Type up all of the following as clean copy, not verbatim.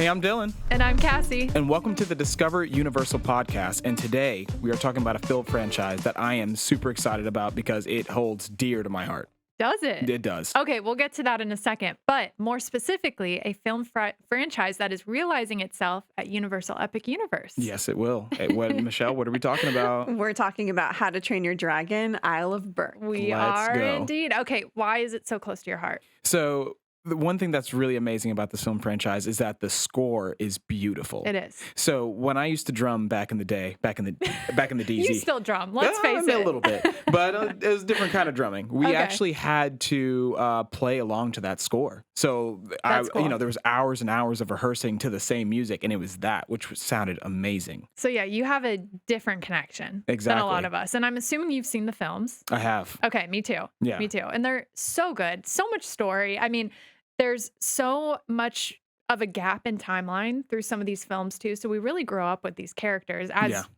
Hey, I'm Dylan. And I'm Cassie. And welcome to the Discover Universal podcast. And today we are talking about a film franchise that I am super excited about because it holds dear to my heart. Does it? It does. Okay, we'll get to that in a second. But more specifically, a film franchise that is realizing itself at Universal Epic Universe. Yes, it will. Michelle, what are we talking about? We're talking about How to Train Your Dragon, Isle of Berk. We Let's are go. indeed. Okay, why is it so close to your heart? So the one thing that's really amazing about this film franchise is that the score is beautiful. It is. So when I used to drum back in the day, back in the DZ. You still drum. Let's face it. A little bit, but it was a different kind of drumming. We Okay. actually had to play along to that score. So That's cool. there was hours and hours of rehearsing to the same music, and it was that which sounded amazing. So yeah, you have a different connection than Exactly. a lot of us. And I'm assuming you've seen the films. I have. Okay, me too. Yeah. Me too. And they're so good. So much story. I mean, there's so much of a gap in timeline through some of these films too. So we really grow up with these characters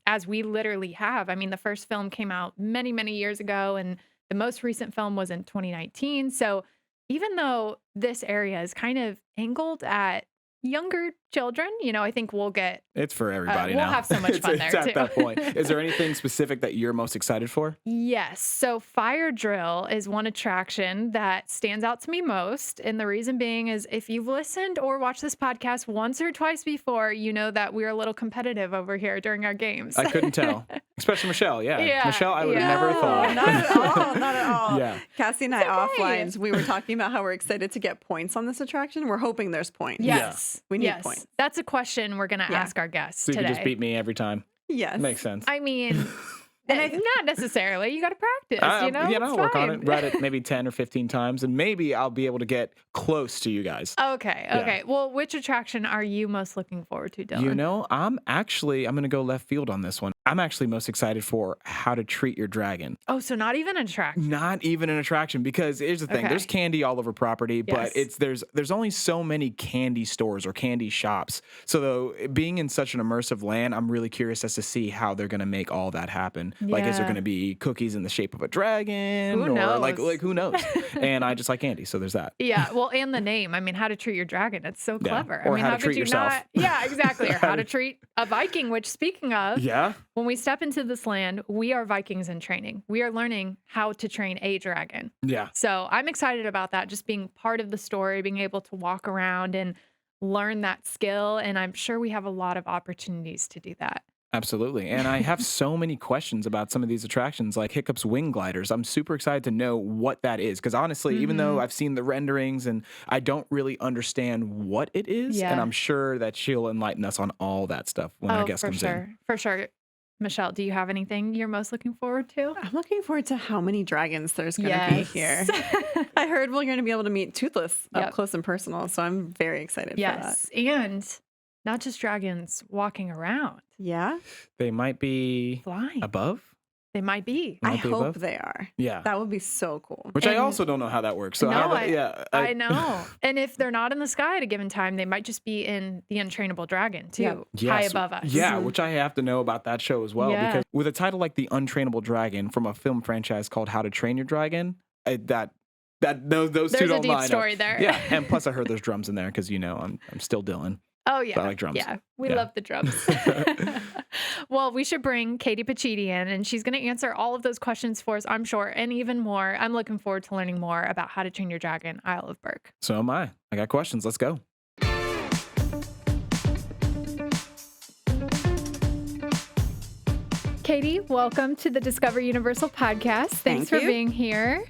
as we literally have. I mean, the first film came out many, many years ago, and the most recent film was in 2019. So even though this area is kind of angled at younger children, I think we'll get It's for everybody we'll now. have so much fun it's there, at too. that point. Is there anything specific that you're most excited for? Yes. So Fire Drill is one attraction that stands out to me most. And the reason being is if you've listened or watched this podcast once or twice before, you know that we're a little competitive over here during our games. I couldn't tell. Especially Michelle. Yeah. Yeah, Michelle, I would yeah. have never thought. Not at all. Not at all. Yeah. Cassie and I okay. offline, we were talking about how we're excited to get points on this attraction. We're hoping there's points. Yes. We need yes. points. That's a question we're going to Yeah. ask our guests So you today. can just beat me every time. Yes. Makes sense. I mean, not necessarily. You got to practice, I'll It's work on fine. it. Write it maybe 10 or 15 times, and maybe I'll be able to get close to you guys. Okay. Yeah. Well, which attraction are you most looking forward to, Dylan? I'm going to go left field on this one. I'm actually most excited for How to Treat Your Dragon. Oh, so not even an attraction. Not even an attraction, because here's the thing. Okay. There's candy all over property, Yes. but there's only so many candy stores or candy shops. So though, being in such an immersive land, I'm really curious as to see how they're going to make all that happen. Like, is there Yeah. going to be cookies in the shape of a dragon? Who or knows? like who knows? And I just like candy, so there's that. Yeah, well, and the name. I mean, How to Treat Your Dragon. It's so Yeah. clever. Or I mean, how to could treat you yourself. not? Yeah, exactly. Or how to treat a Viking, which speaking of, Yeah. when we step into this land, we are Vikings in training. We are learning how to train a dragon. Yeah. So I'm excited about that, just being part of the story, being able to walk around and learn that skill. And I'm sure we have a lot of opportunities to do that. Absolutely. And I have so many questions about some of these attractions, like Hiccup's Wing Gliders. I'm super excited to know what that is. Because honestly, even though I've seen the renderings and I don't really understand what it is, Yeah. and I'm sure that she'll enlighten us on all that stuff when our guest for comes sure. in. For sure. Michelle, do you have anything you're most looking forward to? I'm looking forward to how many dragons there's going to be here. I heard we're going to be able to meet Toothless Yep. up close and personal, so I'm very excited for that. Yes. And not just dragons walking around, Yeah, They might be flying. above. They might be. I Might be hope above? they are. Yeah. That would be so cool. Which I And- also don't know how that works. So No, I I know. And if they're not in the sky at a given time, they might just be in the Untrainable Dragon too, Yep. high Yes. above us. Yeah, which I have to know about that show as well. Yeah. Because with a title like The Untrainable Dragon from a film franchise called How to Train Your Dragon, those two There's a don't deep line up. story there. Yeah, and plus I heard there's drums in there because I'm still Dylan. Oh yeah. So I like drums. Yeah. We Yeah. love the drums. Well, we should bring Katie Pachidi in, and she's going to answer all of those questions for us, I'm sure, and even more. I'm looking forward to learning more about How to Train Your Dragon, Isle of Berk. So am I. I got questions. Let's go. Katie, welcome to the Discover Universal podcast. Thanks Thank for you. being here.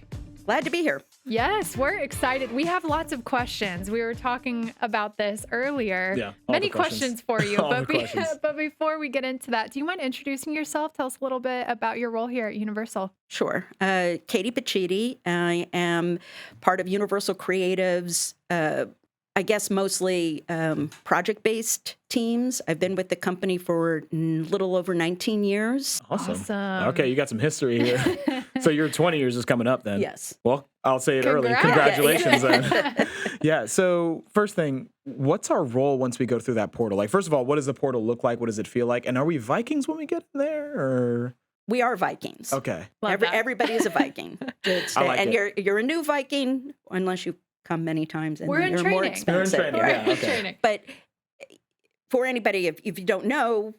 Glad to be here. Yes, we're excited. We have lots of questions. We were talking about this earlier. Yeah, all Many the questions. questions for you. All the questions. But before we get into that, do you mind introducing yourself? Tell us a little bit about your role here at Universal. Sure. Katie Pachidi. I am part of Universal Creative's, I guess, mostly project-based teams. I've been with the company for a little over 19 years. Awesome. Okay, you got some history here. So your 20 years is coming up then. Yes. Well, I'll say it early. Congrats. Congratulations then. Yeah. So first thing, what's our role once we go through that portal? Like, first of all, what does the portal look like? What does it feel like? And are we Vikings when we get in there? Or We are Vikings. okay. Love that. Everybody is a Viking. I like and it. you're a new Viking unless you come many times and We're in you're more training. You're in expensive. training, We're yeah, in okay. training. But for anybody, if you don't know,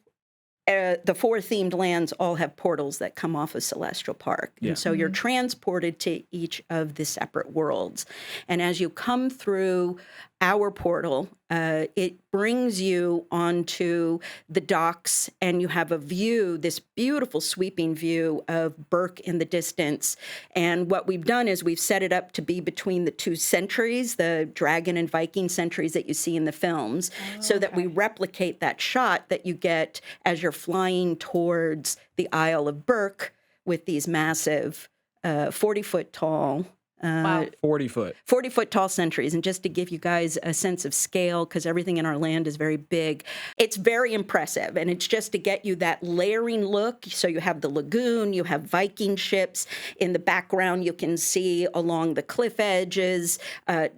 the 4 themed lands all have portals that come off of Celestial Park. Yeah. And so you're transported to each of the separate worlds. And as you come through our portal, it brings you onto the docks, and you have a view, this beautiful sweeping view of Berk in the distance. And what we've done is we've set it up to be between the 2 centuries, the dragon and Viking centuries that you see in the films, so that we replicate that shot that you get as you're flying towards the Isle of Berk with these massive 40-foot tall 40-foot tall sentries. And just to give you guys a sense of scale, because everything in our land is very big, it's very impressive. And it's just to get you that layering look. So you have the lagoon, you have Viking ships. In the background, you can see along the cliff edges,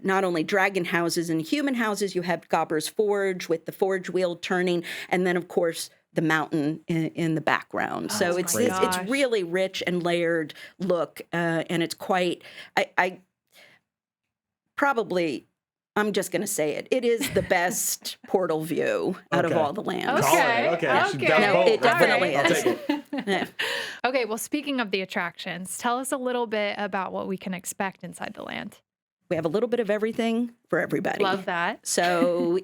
not only dragon houses and human houses, you have Gobber's Forge with the forge wheel turning. And then, of course, the mountain in the background. So it's really rich and layered look, and it's quite. I'm just going to say it. It is the best portal view out of all the lands. Okay. No, it definitely I'll is. take it. Yeah. Okay, well, speaking of the attractions, tell us a little bit about what we can expect inside the land. We have a little bit of everything for everybody. Love that. So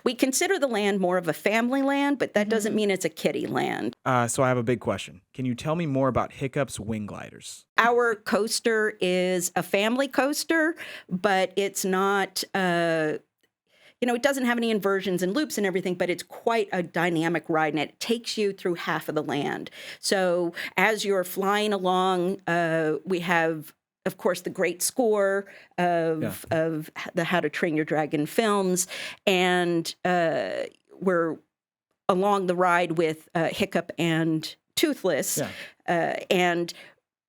we consider the land more of a family land, but that doesn't mean it's a kiddie land. So I have a big question. Can you tell me more about Hiccup's Wing Gliders? Our coaster is a family coaster, but it's not, it doesn't have any inversions and loops and everything, but it's quite a dynamic ride, and it takes you through half of the land. So as you're flying along, we have, of course, the great score of the How to Train Your Dragon films. And we're along the ride with Hiccup and Toothless. Yeah. And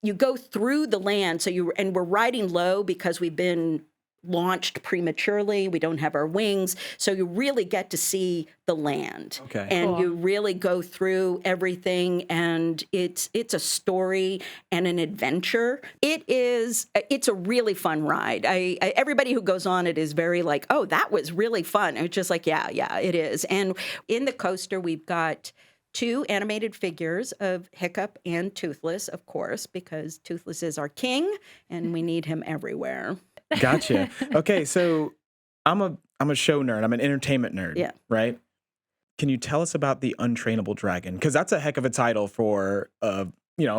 you go through the land. And we're riding low because we've been launched prematurely. We don't have our wings. So you really get to see the land. Okay. And you really go through everything, and it's a story and an adventure. It's a really fun ride. Everybody who goes on it is very like, oh, that was really fun. And it's just like, yeah, it is. And in the coaster, we've got 2 animated figures of Hiccup and Toothless, of course, because Toothless is our king and we need him everywhere. Gotcha. Okay, so I'm a show nerd. I'm an entertainment nerd. Yeah. Right? Can you tell us about the Untrainable Dragon? Because that's a heck of a title for a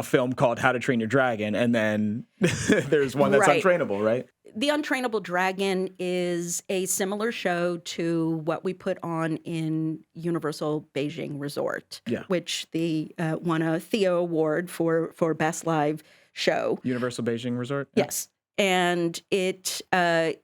film called How to Train Your Dragon, and then there's one that's untrainable, right? The Untrainable Dragon is a similar show to what we put on in Universal Beijing Resort, which won a Theo Award for Best Live Show. Universal Beijing Resort? Yes. And the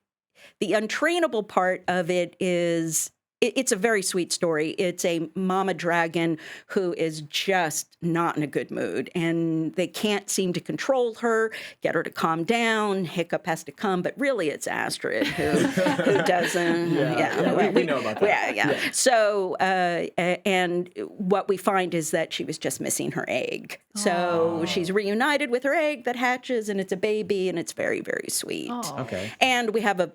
untrainable part of it is it's a very sweet story. It's a mama dragon who is just not in a good mood, and they can't seem to control her, get her to calm down. Hiccup has to come, but really it's Astrid who doesn't. We know about that. Yeah. So, and what we find is that she was just missing her egg. So she's reunited with her egg that hatches, and it's a baby, and it's very, very sweet. Okay. And we have a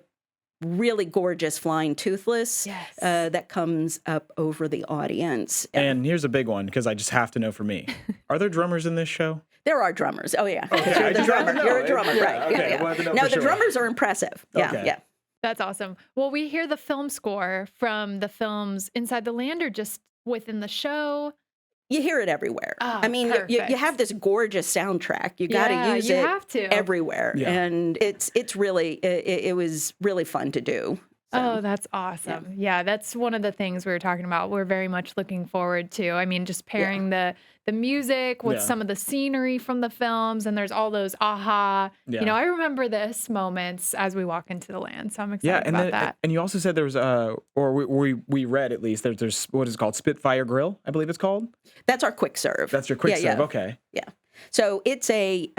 really gorgeous flying Toothless that comes up over the audience. And here's a big one, because I just have to know for me. Are there drummers in this show? There are drummers. Oh, yeah. Okay, You're the drummer. You're a drummer, right. Okay, Yeah. No, the drummers are impressive. Yeah. That's awesome. Well, we hear the film score from the films inside the land or just within the show? You hear it everywhere. Oh, I mean, you have this gorgeous soundtrack. You got to use it everywhere. Yeah. And it's really, it was really fun to do. So, oh, that's awesome. Yeah, that's one of the things we were talking about. We're very much looking forward to. I mean, just pairing the music with some of the scenery from the films, and there's all those aha. Yeah. I remember this moments as we walk into the land. So I'm excited about that. And you also said there was we read at least there's what is it called, Spitfire Grill, I believe it's called. That's our quick serve. That's your quick serve. Okay. Yeah. So it's a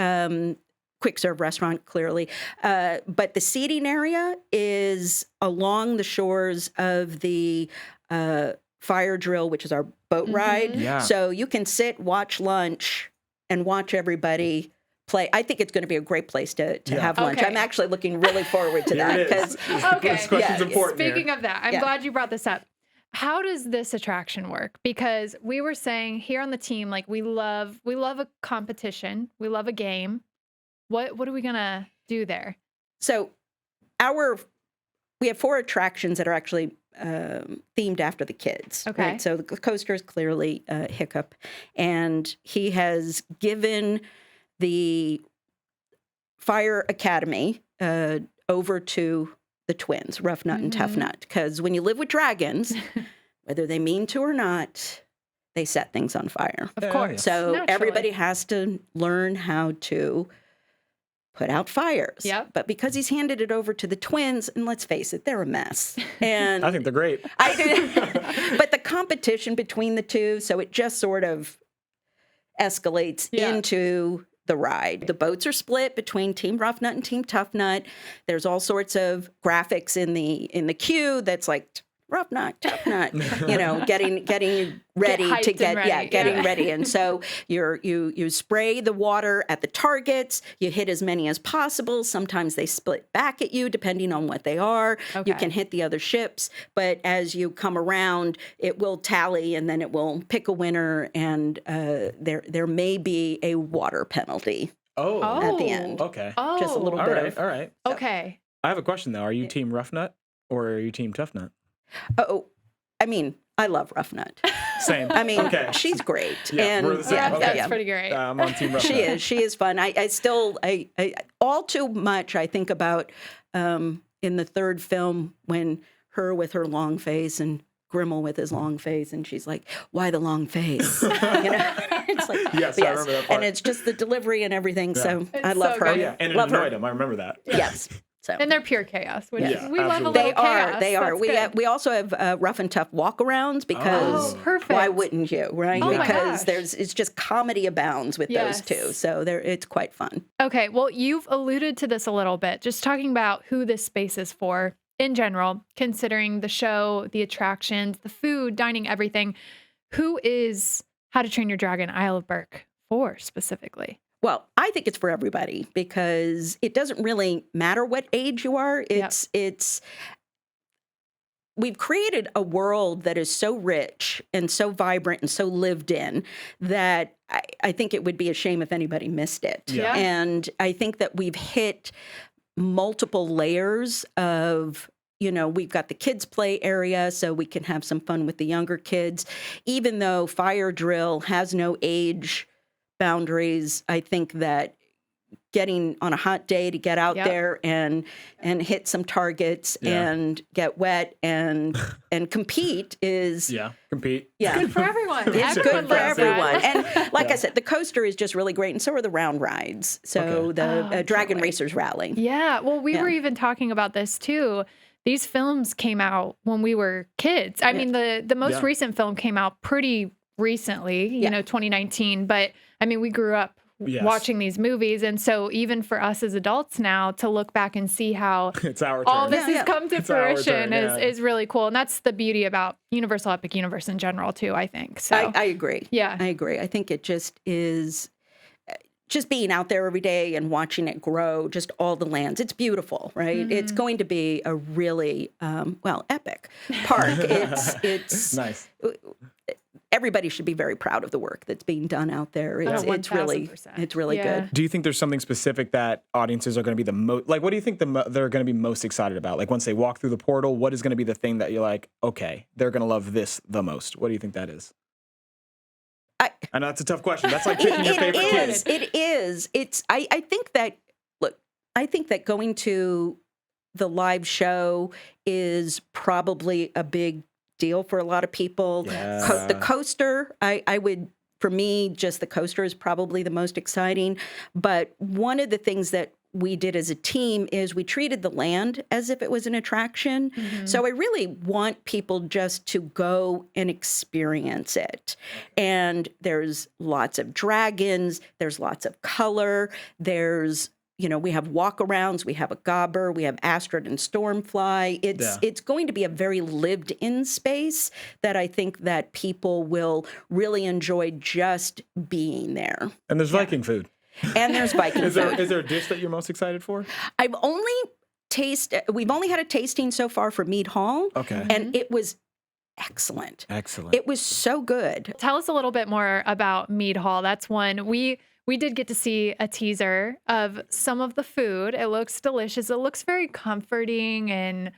quick serve restaurant, clearly. But the seating area is along the shores of the Fire Drill, which is our boat ride. Yeah. So you can sit, watch lunch, and watch everybody play. I think it's going to be a great place to have lunch. Okay. I'm actually looking really forward to that. This question's important. Speaking of that, I'm glad you brought this up. how does this attraction work? Because we were saying here on the team, like we love a competition, we love a game. What are we gonna do there? So we have 4 attractions that are actually themed after the kids. Okay. Right? So the coaster is clearly Hiccup, and he has given the Fire Academy over to the twins, Rough Nut and Tough Nut, because when you live with dragons, whether they mean to or not, they set things on fire. Of course. So Naturally. everybody has to learn how to put out fires. Yep. But because he's handed it over to the twins, and let's face it, they're a mess. And I think they're great. I do. But the competition between the two, so it just sort of escalates into the ride. The boats are split between Team Rough Nut and Team Tough Nut. There's all sorts of graphics in the queue that's like Rough Nut, Tough Nut, getting you ready to get ready. getting ready. And so you spray the water at the targets, you hit as many as possible. Sometimes they split back at you depending on what they are. Okay. You can hit the other ships, but as you come around, it will tally and then it will pick a winner, and there may be a water penalty at the end. Okay. Oh. Just a little All bit right. of All right. Okay. I have a question though. Are you Team Rough Nut or are you Team Tough Nut? Oh, I mean, I love Rough Nut. Same. I mean, okay. she's great. Yeah, and we're the same. That's pretty great. I'm on Team Rough She Nut. is. She is fun. I still, all too much, I think about in the third film when her with her long face and Grimmel with his long face, and she's like, "Why the long face?" It's like, Yes, I remember that part. and it's just the delivery and everything. So It's I love so her. good. Oh, yeah, and it love her. annoyed him. I remember that. Yes. So. And they're pure chaos, which Yeah, we love a absolutely. little They chaos. are. They are. That's We good. we also have rough and tough walkarounds because Oh, perfect. why wouldn't you, right? Oh my Because gosh. it's just comedy abounds with Yes. those two. So it's quite fun. Okay, well, you've alluded to this a little bit, just talking about who this space is for in general, considering the show, the attractions, the food, dining, everything. Who is How to Train Your Dragon Isle of Berk for specifically? Well, I think it's for everybody because it doesn't really matter what age you are. It's we've created a world that is so rich and so vibrant and so lived in that I think it would be a shame if anybody missed it. Yeah. And I think that we've hit multiple layers of we've got the kids play area so we can have some fun with the younger kids. Even though Fire Drill has no age boundaries, I think that getting on a hot day to get out there and hit some targets and get wet and compete is compete. Yeah. Good for everyone. It's Everyone good for loves everyone. that. And like I said, the coaster is just really great, and so are the round rides. So the Dragon Racers Rally. Yeah. Well, we were even talking about this too. These films came out when we were kids. I mean, the most recent film came out pretty recently, 2019. But I mean, we grew up watching these movies. And so even for us as adults now to look back and see how It's our all turn. this has come to It's our fruition turn, is really cool. And that's the beauty about Universal Epic Universe in general too, I think. So I agree. Yeah. I agree. I think it just is just being out there every day and watching it grow, just all the lands. It's beautiful, right? It's going to be a really, epic park. It's Nice. Everybody should be very proud of the work that's being done out there. It's really 1000%. good. Do you think there's something specific that audiences are going to be the most, like, what do you think they're going to be most excited about? Like, once they walk through the portal, what is going to be the thing that you're like, okay, they're going to love this the most? What do you think that is? I know that's a tough question. That's like picking your favorite kid. It is. I think that going to the live show is probably a big deal for a lot of people. Yeah. The coaster, I would, for me, just the coaster is probably the most exciting. But one of the things that we did as a team is we treated the land as if it was an attraction. So I really want people just to go and experience it. And there's lots of dragons, there's lots of color, there's we have walkarounds, we have a gobber, we have Astrid and Stormfly. It's going to be a very lived-in space that I think that people will really enjoy just being there. And there's Viking food. And there's Viking food. Is there a dish that you're most excited for? We've only had a tasting so far for Mead Hall. Okay. And it was excellent. Excellent. It was so good. Tell us a little bit more about Mead Hall. That's one we did get to see a teaser of some of the food. It looks delicious. It looks very comforting and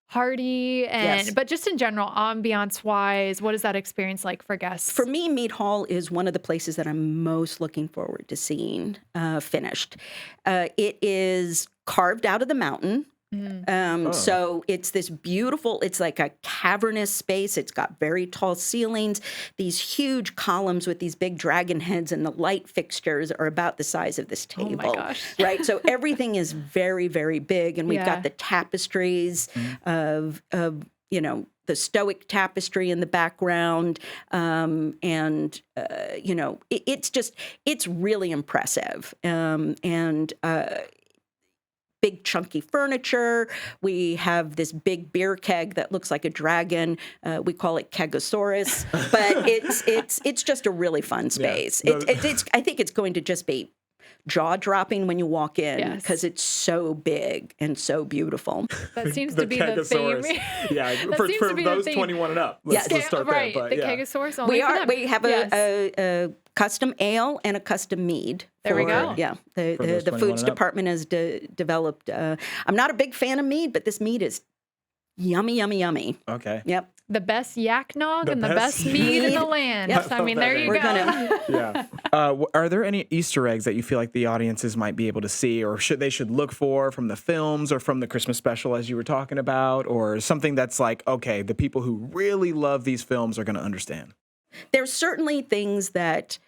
hearty, and Yes. but just in general, ambiance wise, what is that experience like for guests? For me, Mead Hall is one of the places that I'm most looking forward to seeing finished. It is carved out of the mountain. So it's this beautiful, it's like a cavernous space. It's got very tall ceilings, these huge columns with these big dragon heads, and the light fixtures are about the size of this Oh my table. gosh. Right? So everything is very, very big. And we've Yeah. got the tapestries of the Stoic tapestry in the background. It's really impressive. Big chunky furniture. We have this big beer keg that looks like a dragon. We call it Kegosaurus, but it's just a really fun space. No, I think it's going to just be jaw dropping when you walk in Yes. because it's so big and so beautiful. That seems to be the theme. Yeah, That for seems to be the those theme. 21 and up. Yes. Let's start right, there. But the yeah. Kegosaurus only for them. We have Yes. a custom ale and a custom mead. There we go. Yeah, For those the 21 foods and up. department has developed. I'm not a big fan of mead, but this mead is yummy, yummy, yummy. Okay. Yep. The best yak nog The and the best best mead in mead. the land. Yep. I mean, there you We're go. gonna- Yeah. Are there any Easter eggs that you feel like the audiences might be able to see, or should look for from the films or from the Christmas special, as you were talking about, or something that's like, okay, the people who really love these films are going to understand? There's certainly things that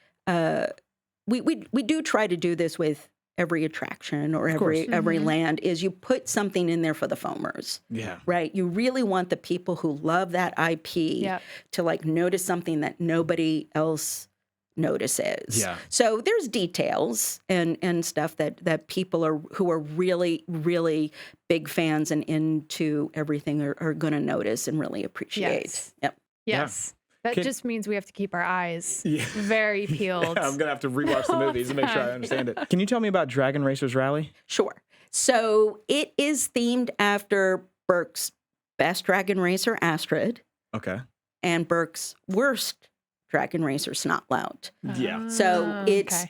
we do try to do this with every attraction or every Mm-hmm. land is you put something in there for the foamers. Yeah. Right? You really want the people who love that IP Yep. to like notice something that nobody else notices. Yeah. So there's details and stuff that people who are really, really big fans and into everything are going to notice and really appreciate. Yes. Yep. Yes. That Can- just means we have to keep our eyes Yeah. very peeled. I'm going to have to rewatch the movies to make sure I understand it. Can you tell me about Dragon Racers Rally? Sure. So it is themed after Burke's best dragon racer, Astrid, Okay. and Burke's worst dragon racer, Snotlout. Yeah. So Ah,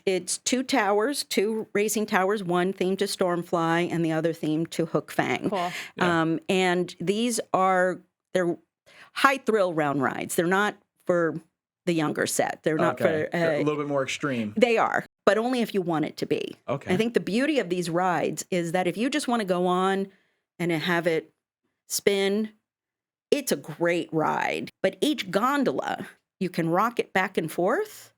it's two racing towers, one themed to Stormfly and the other themed to Hook Fang. Cool. Yeah. And they're high thrill round rides. They're not for the younger set. They're not Okay. for A little bit more extreme. they are, but only if you want it to be. Okay. I think the beauty of these rides is that if you just want to go on and have it spin, it's a great ride. But each gondola, you can rock it back and forth,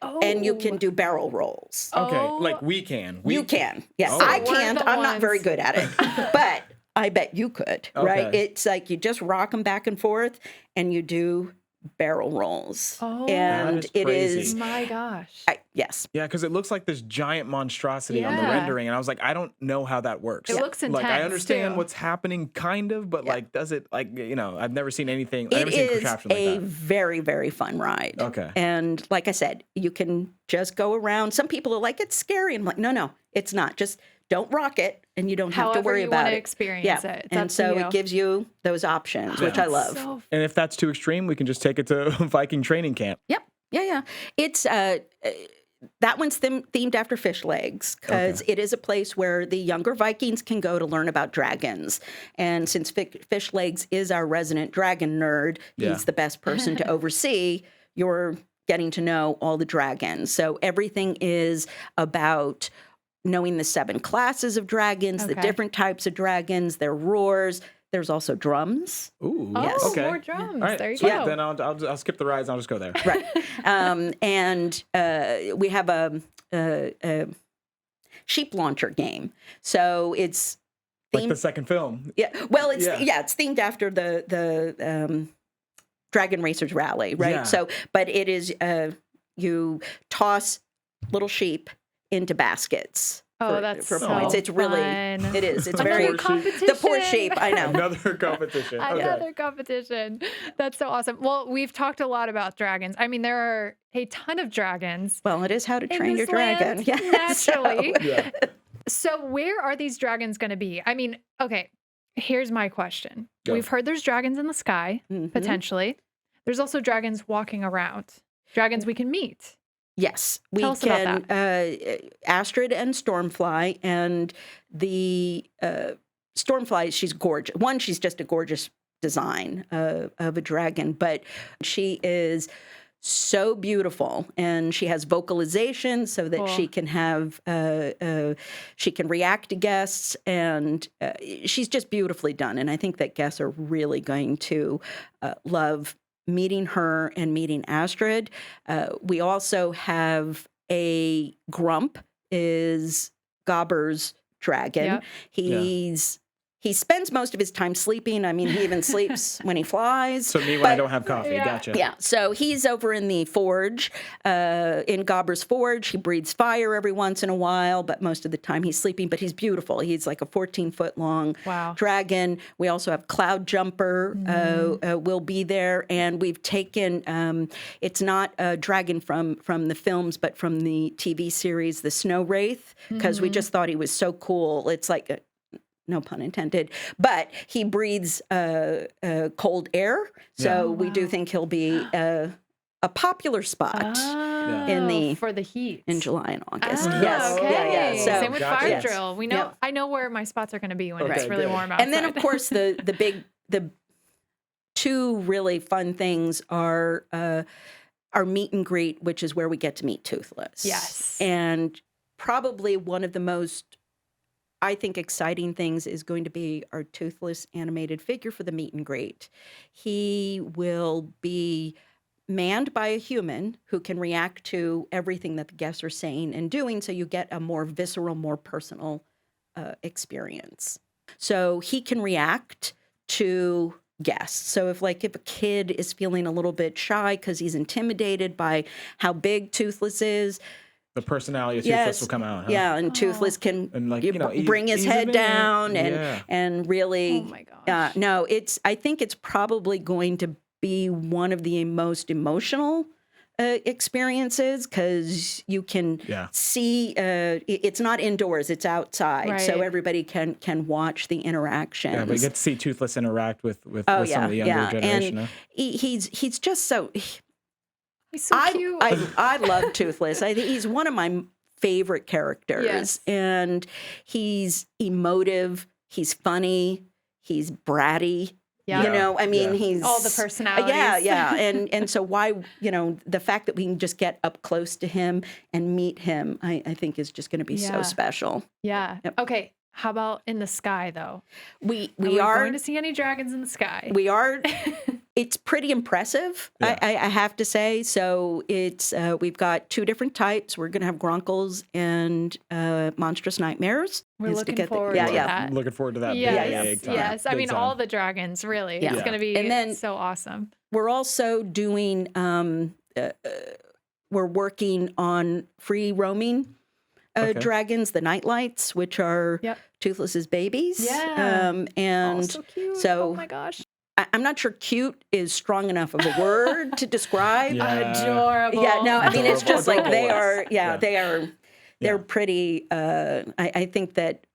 and you can do barrel rolls. Okay. Oh. Like we can. You can. Yes. Oh. I So we're can't. the I'm not very ones- good at it. But I bet you could, right? Okay. It's like you just rock them back and forth and you do barrel rolls. Oh. And That is it crazy. is, My gosh. yes. Yeah, because it looks like this giant monstrosity on the Yeah. rendering, and I was like, I don't know how that works. It looks Like I intense, understand too. what's happening, kind of, but Yeah. like, does it like I've never seen anything. I've It never seen is contraption like a that. very, very fun ride. Okay. And like I said, you can just go around. Some people are like, it's scary. I'm like, no, it's not. Just don't rock it and you don't have However to worry you about want to it. experience Yeah. it. It's And up to so you. it gives you those options, which I love. So And if that's too extreme, we can just take it to Viking training camp. Yep. Yeah. It's that one's themed after Fish Legs because it is a place where the younger Vikings can go to learn about dragons. And since Fish Legs is our resident dragon nerd, Yeah. he's the best person to oversee. You're getting to know all the dragons. So everything is about knowing the 7 classes of dragons, the Okay. different types of dragons, their roars. There's also drums. Ooh. Oh, Yes. Okay. more drums. All right. There you Sweet. go. Then I'll skip the rides. And I'll just go there. Right. And we have a sheep launcher game. So it's Like themed. the second film. Yeah. Well, it's Yeah. it's themed after the Dragon Racers Rally, right? Yeah. So, but it is you toss little sheep into baskets. Oh, that's for so points. It's really fun. it is. It's Another very competition. the poor sheep. I know. Another competition. Okay. Another competition. That's so awesome. Well, we've talked a lot about dragons. I mean, there are a ton of dragons. Well, it is How to in Train Your this land, Dragon. Yeah. naturally. Yeah. So where are these dragons going to be? I mean, okay, Here's my question. Go. We've heard there's dragons in the sky, potentially. There's also dragons walking around, dragons we can meet. Yes, we Tell us about can. Astrid and Stormfly, and the Stormfly, she's gorgeous. One, she's just a gorgeous design of a dragon, but she is so beautiful, and she has vocalization so that she can have she can react to guests, and she's just beautifully done. And I think that guests are really going to love meeting her and meeting Astrid. We also have a Grump, is Gobber's dragon. Yep. He spends most of his time sleeping. I mean, he even sleeps when he flies. So me when I don't have coffee. Gotcha. Yeah. So he's over in the forge, in Gobber's forge. He breathes fire every once in a while, but most of the time he's sleeping. But he's beautiful. He's like a 14-foot long dragon. We also have Cloud Jumper will be there, and we've taken. It's not a dragon from the films, but from the TV series, The Snow Wraith, because we just thought he was so cool. It's like no pun intended, but he breathes cold air. So we do think he'll be a popular spot for the heat in July and August. Yes. Okay. So, same with Fire yes. Drill. We know. I know where my spots are going to be when it's really warm outside. And then, of course, the two really fun things are our meet and greet, which is where we get to meet Toothless. Yes. And probably one of the most, I think, exciting things is going to be our Toothless animated figure for the meet and greet. He will be manned by a human who can react to everything that the guests are saying and doing, so you get a more visceral, more personal experience. So he can react to guests. So if a kid is feeling a little bit shy because he's intimidated by how big Toothless is, the personality of Toothless will come out. Huh? Yeah, and Toothless can bring his head down and really. Oh my gosh! No, I think it's probably going to be one of the most emotional experiences, because you can see. It's not indoors; it's outside, so everybody can watch the interactions. Yeah, but you get to see Toothless interact with some of the younger generation. And he's just so. He's so cute. I love Toothless. I think he's one of my favorite characters. Yes. And he's emotive. He's funny. He's bratty. Yeah. You know, I mean, he's all the personalities. Yeah. And so why, the fact that we can just get up close to him and meet him, I think is just going to be so special. Yeah. Yep. Okay. How about in the sky, though? We are going to see any dragons in the sky. We are. It's pretty impressive, I have to say. So it's we've got two different types. We're going to have Grunkles and Monstrous Nightmares. We're looking forward to that. I'm looking forward to that. Yes. I mean, all the dragons, really. Yeah. It's going to be so awesome. We're also doing, we're working on free roaming dragons, the Nightlights, which are Toothless's babies. Yeah. And so cute. So, oh my gosh. I'm not sure cute is strong enough of a word to describe. Adorable. Yeah, no, I mean, it's just like they are, Adorable. they're pretty, I think that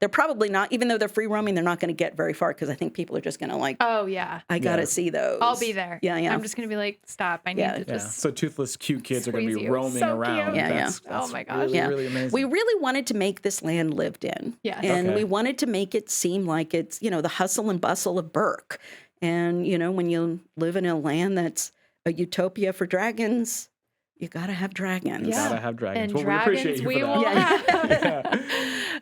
they're probably not, even though they're free roaming, they're not going to get very far, because I think people are just going to oh yeah, I got to see those. I'll be there. Yeah. I'm just going to be like, stop. I need to just. So Toothless cute kids are going to be roaming so around. Cute. That's oh my gosh. Really amazing. We really wanted to make this land lived in. Yes. And we wanted to make it seem like it's, the hustle and bustle of Burke. And, when you live in a land that's a utopia for dragons, you got to have dragons. Yeah. Gotta have dragons. And well, dragons, we appreciate you for that.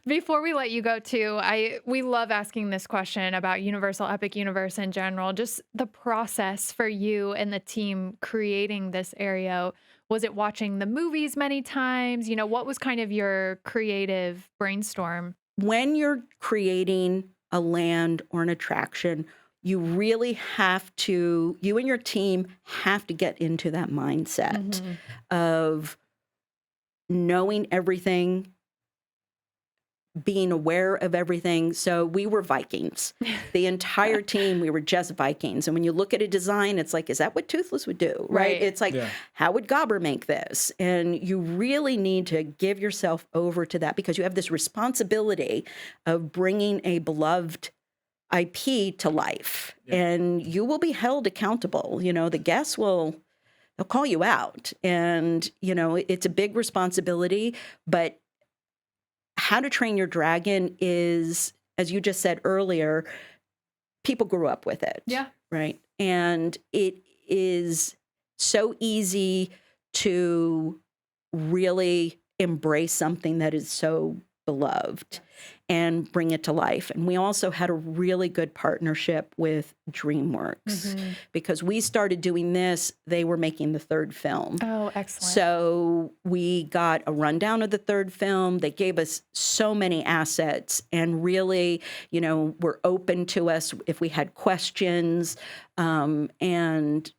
Before we let you go too, we love asking this question about Universal Epic Universe in general, just the process for you and the team creating this area. Was it watching the movies many times? What was kind of your creative brainstorm? When you're creating a land or an attraction, you really have to, you and your team have to get into that mindset of knowing everything, being aware of everything. So we were Vikings. The entire team, we were just Vikings. And when you look at a design, it's like, is that what Toothless would do? Right? It's like, how would Gobber make this? And you really need to give yourself over to that, because you have this responsibility of bringing a beloved IP to life, and you will be held accountable. The guests they'll call you out, and it's a big responsibility. But How to Train Your Dragon is, as you just said earlier, people grew up with it. Yeah. Right. And it is so easy to really embrace something that is so beloved and bring it to life. And we also had a really good partnership with DreamWorks because we started doing this. They were making the third film. Oh, excellent. So we got a rundown of the third film. They gave us so many assets and really, were open to us if we had questions and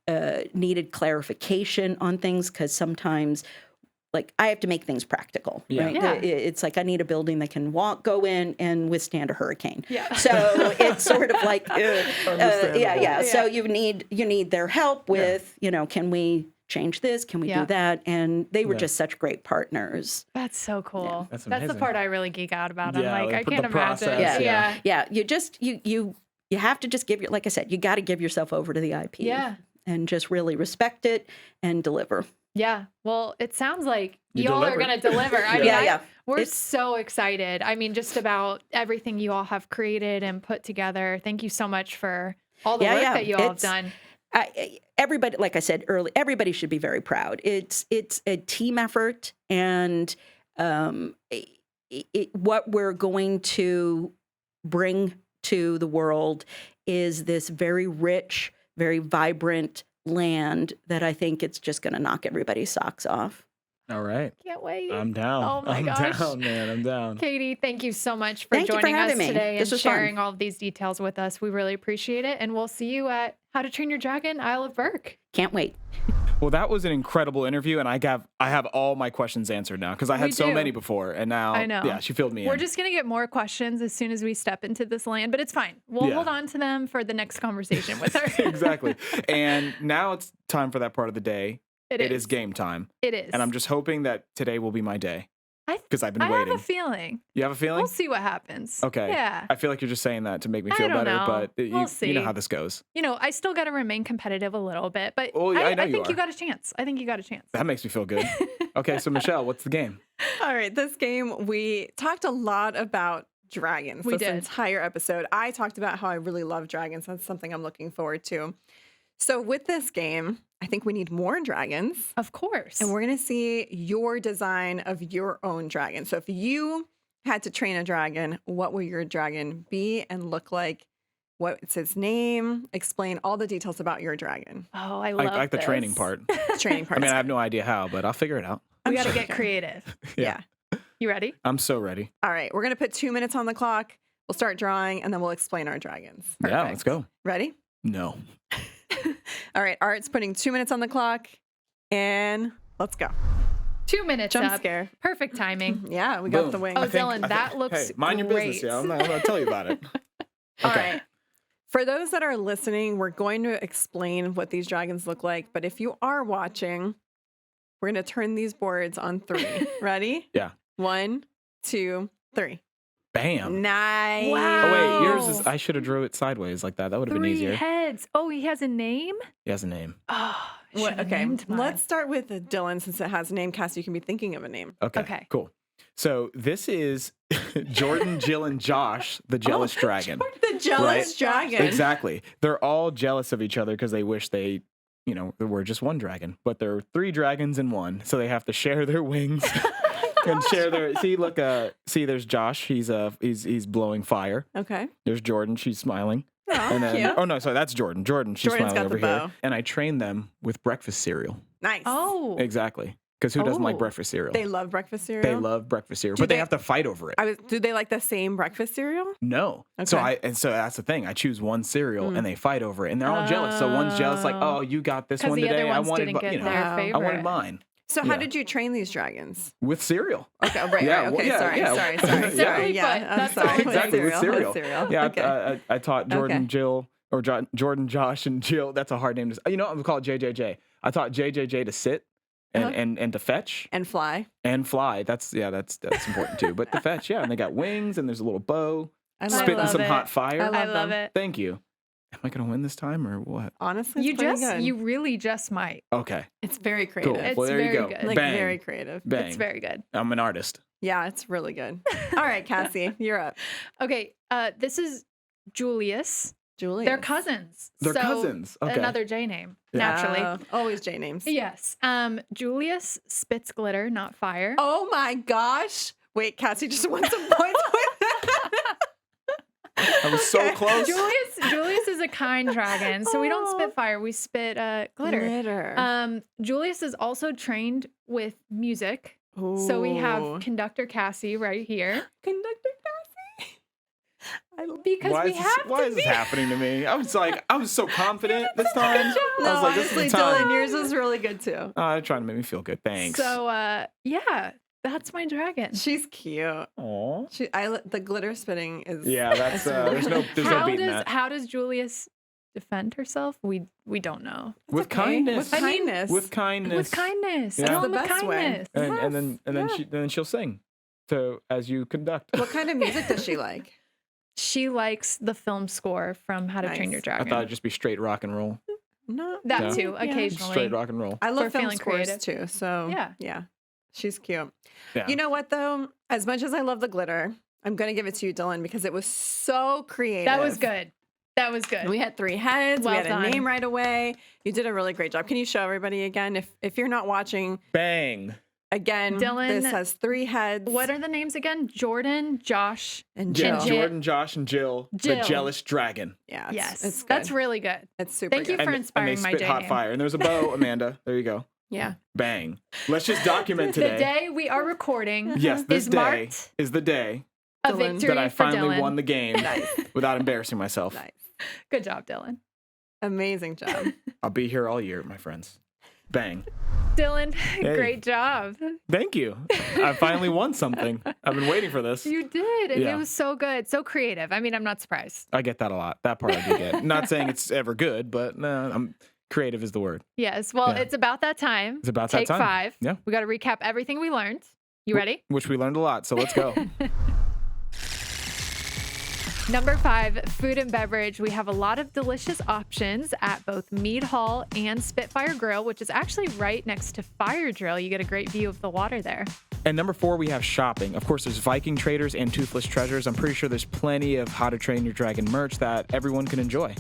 needed clarification on things, because sometimes I have to make things practical, right? Yeah. It's like I need a building that can go in and withstand a hurricane. Yeah. So it's sort of like, yeah. So you need their help with, can we change this? Can we do that? And they were just such great partners. That's so cool. Yeah, that's the amazing. part I really geek out about. Yeah, I'm like, I can't the process, imagine. Yeah. You have to just like I said, you got to give yourself over to the IP. Yeah. And just really respect it and deliver. Yeah. Well, it sounds like You y'all are delivered. going to deliver. We're It's- so excited. I mean, just about everything you all have created and put together. Thank you so much for all the work that you all have done. Everybody, like I said earlier, everybody should be very proud. It's a team effort, and what we're going to bring to the world is this very rich, very vibrant land that I think it's just going to knock everybody's socks off. All right. Can't wait. I'm down. Oh my I'm gosh. down, man. I'm down. Katie, thank you so much for Thank you for joining us having me. today This and was fun. sharing all of these details with us. We really appreciate it. And we'll see you at How to Train Your Dragon, Isle of Berk. Can't wait. Well, that was an incredible interview, and I have all my questions answered now because I had We so do. many before, and now I know. yeah, she filled me We're in. just going to get more questions as soon as we step into this land, but it's fine. We'll Yeah. hold on to them for the next conversation with her. Exactly. And now it's time for that part of the day. It is game time, It is. and I'm just hoping that today will be my day because I've been I waiting. have a feeling. You have a feeling? We'll see what happens. Okay. Yeah. I feel like you're just saying that to make me I feel don't better, know. but We'll you know see. how this goes. I still got to remain competitive a little bit, but Oh, yeah, I know I you think are. you got a chance. I think you got a chance. That makes me feel good. Okay, so Michelle, what's the game? All right, this game, we talked a lot about dragons We this did. entire episode. I talked about how I really love dragons. That's something I'm looking forward to. So with this game, I think we need more dragons. Of course. And we're going to see your design of your own dragon. So if you had to train a dragon, what will your dragon be and look like? What's its name? Explain all the details about your dragon. Oh, I I love like the this. training part. The training I part. mean, I have no idea how, but I'll figure it out. We I'm got to sure get you can. creative. Yeah. You ready? I'm so ready. All right. We're going to put 2 minutes on the clock. We'll start drawing and then we'll explain our dragons. Yeah, let's go. Ready? No. All right. Art's putting 2 minutes on the clock and let's go. 2 minutes Jump up. scare. Perfect timing. Yeah, we got Boom. the wings. Oh, Dylan, that looks hey, mind your business. great. Yeah, I'm going to tell you about it. All Okay. right. For those that are listening, we're going to explain what these dragons look like. But if you are watching, we're going to turn these boards on 3. Ready? Yeah. 1, 2, 3. Bam. Nice. Wow. Oh, wait, yours is, I should have drew it sideways like that. That would have been 3 easier. heads. Oh, he has a name? He has a name. Oh, What, should've okay, named mine. let's start with Dylan since it has a name cast. You can be thinking of a name. Okay. Okay. Cool. So this is Jordan, Jill, and Josh, the jealous dragon. The jealous Right. dragon. Exactly. They're all jealous of each other because they wish they, there were just one dragon, but there are 3 dragons in one, so they have to share their wings and share their. See, look, there's Josh. He's blowing fire. Okay. There's Jordan. She's smiling. Oh, And then, cute. oh no, sorry, that's Jordan. Jordan, she's Jordan's smiling got the over bow. here. And I train them with breakfast cereal. Nice. Oh. Exactly. Because who doesn't like Oh. breakfast cereal? They love breakfast cereal. They love breakfast cereal, Do but they they- have to fight over it. Do they like the same breakfast cereal? No. So Okay. so that's the thing. I choose one cereal and they fight over it, and they're all jealous. So one's jealous, like, oh, you got this Because one the today. other I ones wanted, didn't get their I favorite. I wanted mine So how Yeah. did you train these dragons? with cereal. Okay, oh, right, Yeah, right. well, Okay, yeah, sorry, yeah. sorry. Simply Yeah, put, I'm that's sorry. all it is. Exactly with cereal. Yeah, Okay. I taught Jordan, Okay. Jill, or Jordan, Josh, and Jill. That's a hard name to. I'm gonna call it JJJ. I taught JJJ to sit and to fetch And fly. and fly. That's important too. But to fetch, yeah, and they got wings and there's a little bow. I spitting love some it. hot fire. I love love them. it. Thank you. Am I going to win this time or what? Honestly, it's pretty good. You really just might. Okay. It's very creative. It's well, there you very go. good. Like Bang. very creative. Bang. It's very good. I'm an artist. Yeah, it's really good. All right, Cassie, you're up. Okay, this is Julius. Julie. They're cousins. They're So cousins. Okay. Another J name, Yeah. naturally. Always J names. Yes. Julius spits glitter, not fire. Oh my gosh. Wait, Cassie just won some points with that. I was so Okay. close. Julius is a kind dragon, so we don't spit fire. We spit glitter. Glitter. Julius is also trained with music. So we have Ooh. Conductor Cassie right here Conductor Cassie. I love because Why we is have why to is be. this happening to me? I was so confident this time. I No, was like, this honestly, is the time. Dylan, yours was really good too. Trying to make me feel good. Thanks. So yeah, that's my dragon. She's cute. Aw. The glitter spitting is. Yeah, that's there's no beating that. How does Julius defend herself? We don't know. With okay. kindness. With kindness. With kindness. With kindness. Yeah. Tell That's him the with best way. kindness. And then Yes, then she'll sing. So as you conduct. What kind of music does she like? She likes the film score from How to Train Your Nice. I Dragon. thought it'd just be straight rock and roll. No. that No. too, Yeah. occasionally. Straight rock and roll. I love For film feeling scores creative. too. So Yeah. she's cute. Yeah. You know what though? As much as I love the glitter, I'm gonna give it to you, Dylan, because it was so creative. That was good. That was good. We had 3 heads. Well we had done. a name right away. You did a really great job. Can you show everybody again? If you're not watching, Bang. again, Dylan, this has 3 heads. What are the names again? Jordan, Josh. and Yeah, Jill? And Jill. Jordan, Josh, and Jill, the Jill. jealous dragon. Yeah, Yes, it's good. that's really good. it's super. Thank you good. for inspiring and my they day spit hot name. fire. And there's a bow, Amanda. There you go. Yeah. Bang. Let's just document The today. day we are recording Yes, this is day marked is the day a Dylan. victory that I for finally Dylan. won the game Nice. without embarrassing myself. Nice. Good job, Dylan. Amazing job. I'll be here all year, my friends. Bang. Dylan, Hey. great job. Thank you. I finally won something. I've been waiting for this. You did, and Yeah. it was so good, so creative. I mean, I'm not surprised. I get that a lot. That part I do get. Not saying it's ever good, but I'm creative is the word. Yes. Well, Yeah. it's about that time. It's about that Take time. 5. Yeah. We got to recap everything we learned. You ready? Which we learned a lot, so let's go. Number 5, food and beverage. We have a lot of delicious options at both Mead Hall and Spitfire Grill, which is actually right next to Fire Drill. You get a great view of the water there. And number 4, we have shopping. Of course, there's Viking Traders and Toothless Treasures. I'm pretty sure there's plenty of How to Train Your Dragon merch that everyone can enjoy.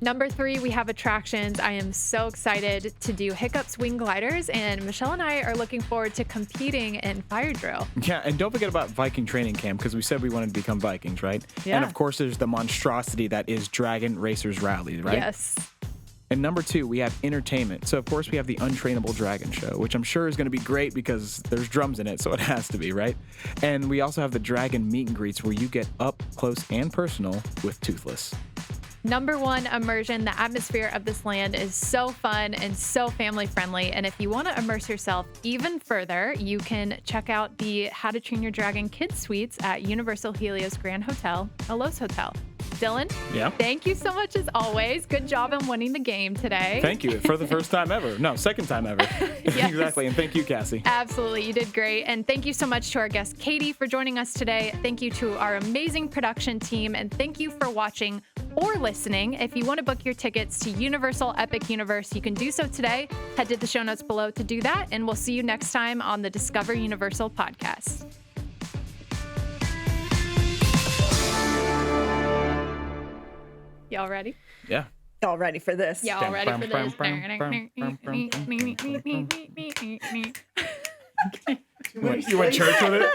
Number 3, we have attractions. I am so excited to do Hiccup's Wing Gliders, and Michelle and I are looking forward to competing in Fire Drill. Yeah, and don't forget about Viking Training Camp because we said we wanted to become Vikings, right? Yeah. And of course, there's the monstrosity that is Dragon Racers Rally, right? Yes. And number 2, we have entertainment. So, of course, we have the Untrainable Dragon Show, which I'm sure is going to be great because there's drums in it, so it has to be, right? And we also have the Dragon Meet and Greets where you get up close and personal with Toothless. Number 1, immersion. The atmosphere of this land is so fun and so family friendly. And if you want to immerse yourself even further, you can check out the How to Train Your Dragon Kids Suites at Universal Helios Grand Hotel, a Lowe's Hotel. Dylan, Yeah. thank you so much as always. Good job in winning the game today. Thank you for the first time ever. No, second time ever. Exactly. And thank you, Cassie. Absolutely. You did great. And thank you so much to our guest, Katie, for joining us today. Thank you to our amazing production team. And thank you for watching or listening. If you want to book your tickets to Universal Epic Universe, you can do so today. Head to the show notes below to do that. And we'll see you next time on the Discover Universal podcast. Y'all ready? Yeah. All ready for this? Y'all ready for this? You went church with it?